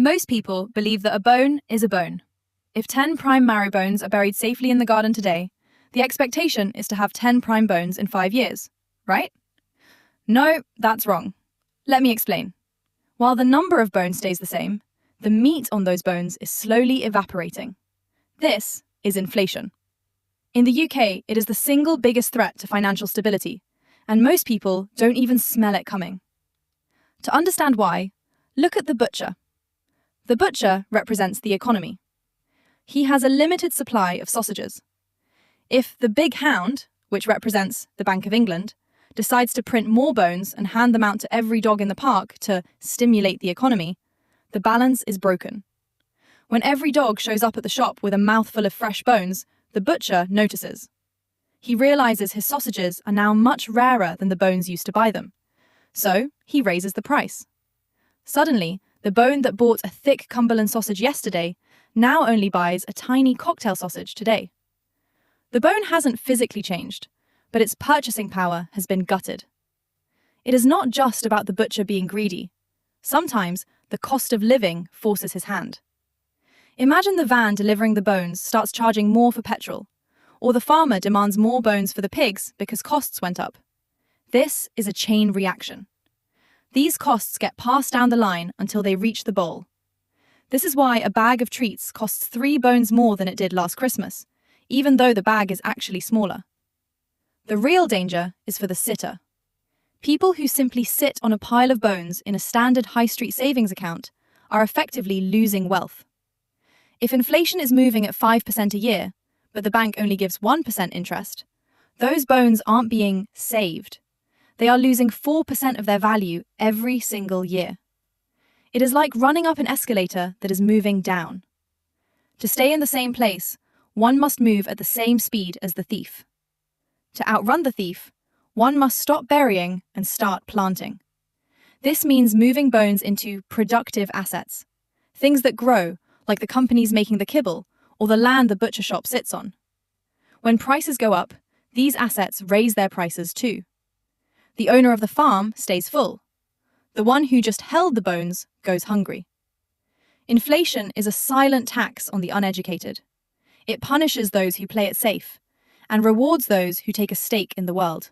Most people believe that a bone is a bone. If 10 prime marrow bones are buried safely in the garden today, the expectation is to have 10 prime bones in 5 years, right? No, that's wrong. Let me explain. While the number of bones stays the same, the meat on those bones is slowly evaporating. This is inflation. In the UK, it is the single biggest threat to financial stability, and most people don't even smell it coming. To understand why, look at the butcher. The butcher represents the economy. He has a limited supply of sausages. If the big hound, which represents the Bank of England, decides to print more bones and hand them out to every dog in the park to stimulate the economy, the balance is broken. When every dog shows up at the shop with a mouthful of fresh bones, the butcher notices. He realizes his sausages are now much rarer than the bones used to buy them. So he raises the price. Suddenly, the bone that bought a thick Cumberland sausage yesterday now only buys a tiny cocktail sausage today. The bone hasn't physically changed, but its purchasing power has been gutted. It is not just about the butcher being greedy. Sometimes the cost of living forces his hand. Imagine the van delivering the bones starts charging more for petrol, or the farmer demands more bones for the pigs because costs went up. This is a chain reaction. These costs get passed down the line until they reach the bowl. This is why a bag of treats costs 3 bones more than it did last Christmas, even though the bag is actually smaller. The real danger is for the sitter. People who simply sit on a pile of bones in a standard high street savings account are effectively losing wealth. If inflation is moving at 5% a year, but the bank only gives 1% interest, those bones aren't being saved. They are losing 4% of their value every single year. It is like running up an escalator that is moving down. To stay in the same place, one must move at the same speed as the thief. To outrun the thief, one must stop burying and start planting. This means moving bones into productive assets, things that grow, like the companies making the kibble or the land the butcher shop sits on. When prices go up, these assets raise their prices too. The owner of the farm stays full. The one who just held the bones goes hungry. Inflation is a silent tax on the uneducated. It punishes those who play it safe and rewards those who take a stake in the world.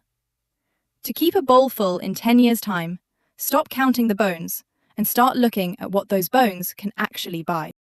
To keep a bowl full in 10 years' time, stop counting the bones and start looking at what those bones can actually buy.